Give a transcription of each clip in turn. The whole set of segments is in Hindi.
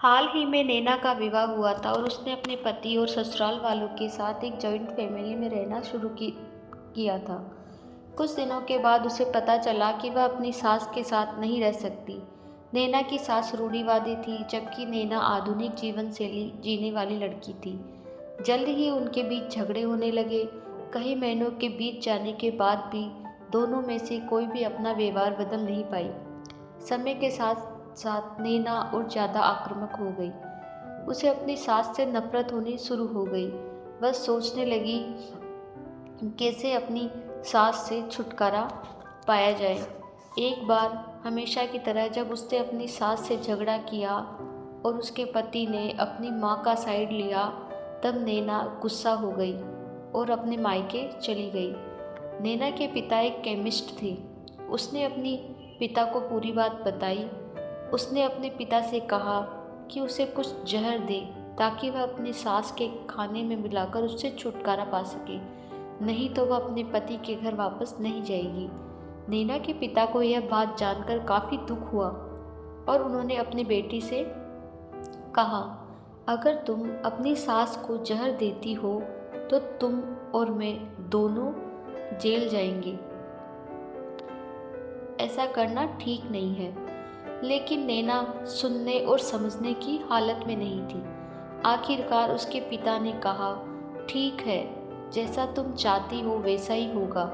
हाल ही में नैना का विवाह हुआ था और उसने अपने पति और ससुराल वालों के साथ एक जॉइंट फैमिली में रहना किया था। कुछ दिनों के बाद उसे पता चला कि वह अपनी सास के साथ नहीं रह सकती। नैना की सास रूढ़िवादी थी, जबकि नैना आधुनिक जीवन शैली जीने वाली लड़की थी। जल्द ही उनके बीच झगड़े होने लगे। कई महीनों के बीत जाने के बाद भी दोनों में से कोई भी अपना व्यवहार बदल नहीं पाई। समय के साथ साथ नैना और ज़्यादा आक्रामक हो गई। उसे अपनी सास से नफरत होनी शुरू हो गई। वह सोचने लगी कैसे अपनी सास से छुटकारा पाया जाए। एक बार हमेशा की तरह जब उसने अपनी सास से झगड़ा किया और उसके पति ने अपनी माँ का साइड लिया, तब नैना गुस्सा हो गई और अपने मायके चली गई। नैना के पिता एक केमिस्ट थे। उसने अपनी पिता को पूरी बात बताई। उसने अपने पिता से कहा कि उसे कुछ जहर दे ताकि वह अपनी सास के खाने में मिलाकर उससे छुटकारा पा सके, नहीं तो वह अपने पति के घर वापस नहीं जाएगी। नैना के पिता को यह बात जानकर काफ़ी दुख हुआ और उन्होंने अपनी बेटी से कहा, अगर तुम अपनी सास को जहर देती हो तो तुम और मैं दोनों जेल जाएंगे। ऐसा करना ठीक नहीं है। लेकिन नैना सुनने और समझने की हालत में नहीं थी। आखिरकार उसके पिता ने कहा, ठीक है, जैसा तुम चाहती हो वैसा ही होगा,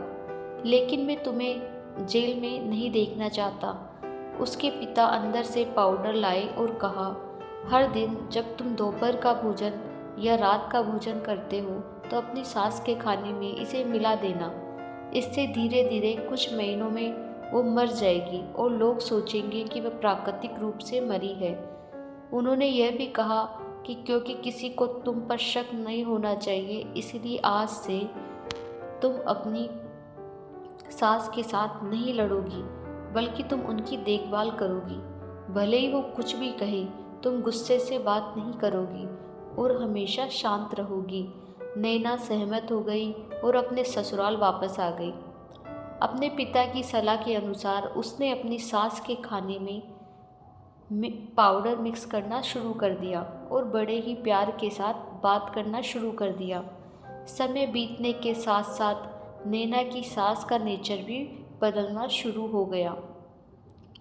लेकिन मैं तुम्हें जेल में नहीं देखना चाहता। उसके पिता अंदर से पाउडर लाए और कहा, हर दिन जब तुम दोपहर का भोजन या रात का भोजन करते हो तो अपनी सास के खाने में इसे मिला देना। इससे धीरे धीरे कुछ महीनों में वो मर जाएगी और लोग सोचेंगे कि वह प्राकृतिक रूप से मरी है। उन्होंने यह भी कहा कि क्योंकि किसी को तुम पर शक नहीं होना चाहिए, इसलिए आज से तुम अपनी सास के साथ नहीं लड़ोगी, बल्कि तुम उनकी देखभाल करोगी। भले ही वो कुछ भी कहे, तुम गुस्से से बात नहीं करोगी और हमेशा शांत रहोगी। नैना सहमत हो गई और अपने ससुराल वापस आ गई। अपने पिता की सलाह के अनुसार उसने अपनी सास के खाने में पाउडर मिक्स करना शुरू कर दिया और बड़े ही प्यार के साथ बात करना शुरू कर दिया। समय बीतने के साथ साथ नैना की सास का नेचर भी बदलना शुरू हो गया,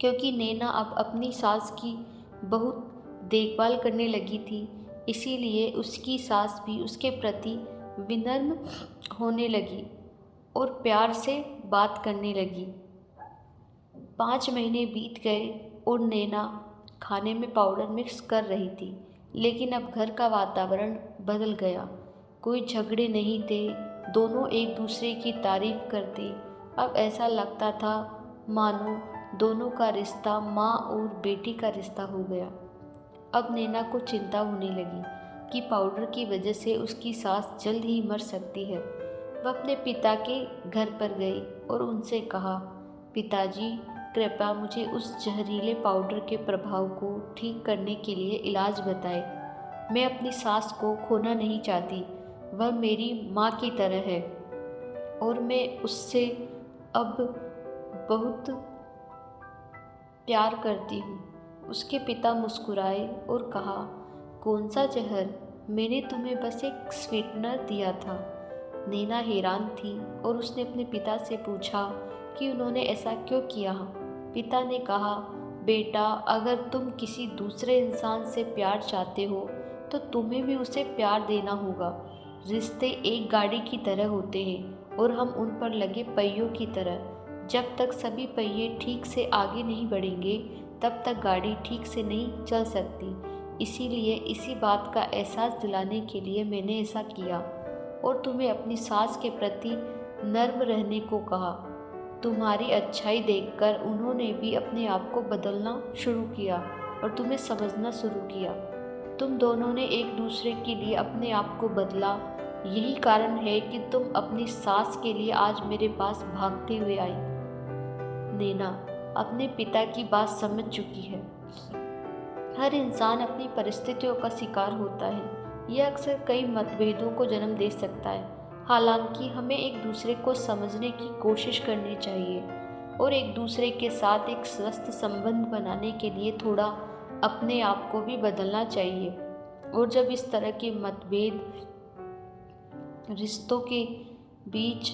क्योंकि नैना अब अपनी सास की बहुत देखभाल करने लगी थी। इसीलिए उसकी सास भी उसके प्रति विनम्र होने लगी और प्यार से बात करने लगी। 5 महीने बीत गए और नैना खाने में पाउडर मिक्स कर रही थी, लेकिन अब घर का वातावरण बदल गया। कोई झगड़े नहीं थे, दोनों एक दूसरे की तारीफ करते। अब ऐसा लगता था मानो दोनों का रिश्ता माँ और बेटी का रिश्ता हो गया। अब नैना को चिंता होने लगी कि पाउडर की वजह से उसकी सास जल्द ही मर सकती है। वह अपने पिता के घर पर गई और उनसे कहा, पिताजी, कृपया मुझे उस जहरीले पाउडर के प्रभाव को ठीक करने के लिए इलाज बताएं। मैं अपनी सास को खोना नहीं चाहती। वह मेरी माँ की तरह है और मैं उससे अब बहुत प्यार करती हूँ। उसके पिता मुस्कुराए और कहा, कौन सा जहर? मैंने तुम्हें बस एक स्वीटनर दिया था। नैना हैरान थी और उसने अपने पिता से पूछा कि उन्होंने ऐसा क्यों किया। पिता ने कहा, बेटा, अगर तुम किसी दूसरे इंसान से प्यार चाहते हो तो तुम्हें भी उसे प्यार देना होगा। रिश्ते एक गाड़ी की तरह होते हैं और हम उन पर लगे पहियों की तरह। जब तक सभी पहिए ठीक से आगे नहीं बढ़ेंगे तब तक गाड़ी ठीक से नहीं चल सकती। इसीलिए इसी बात का एहसास दिलाने के लिए मैंने ऐसा किया और तुम्हें अपनी सास के प्रति नर्म रहने को कहा। तुम्हारी अच्छाई देखकर उन्होंने भी अपने आप को बदलना शुरू किया और तुम्हें समझना शुरू किया। तुम दोनों ने एक दूसरे के लिए अपने आप को बदला। यही कारण है कि तुम अपनी सास के लिए आज मेरे पास भागते हुए आई। नैना अपने पिता की बात समझ चुकी है। हर इंसान अपनी परिस्थितियों का शिकार होता है। यह अक्सर कई मतभेदों को जन्म दे सकता है। हालांकि हमें एक दूसरे को समझने की कोशिश करनी चाहिए और एक दूसरे के साथ एक स्वस्थ संबंध बनाने के लिए थोड़ा अपने आप को भी बदलना चाहिए। और जब इस तरह के मतभेद रिश्तों के बीच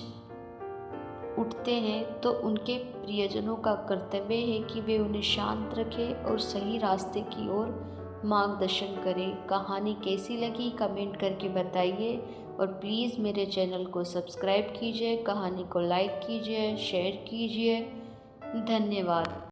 उठते हैं तो उनके प्रियजनों का कर्तव्य है कि वे उन्हें शांत रखें और सही रास्ते की ओर मार्गदर्शन करें। कहानी कैसी लगी कमेंट करके बताइए और प्लीज़ मेरे चैनल को सब्सक्राइब कीजिए, कहानी को लाइक कीजिए, शेयर कीजिए। धन्यवाद।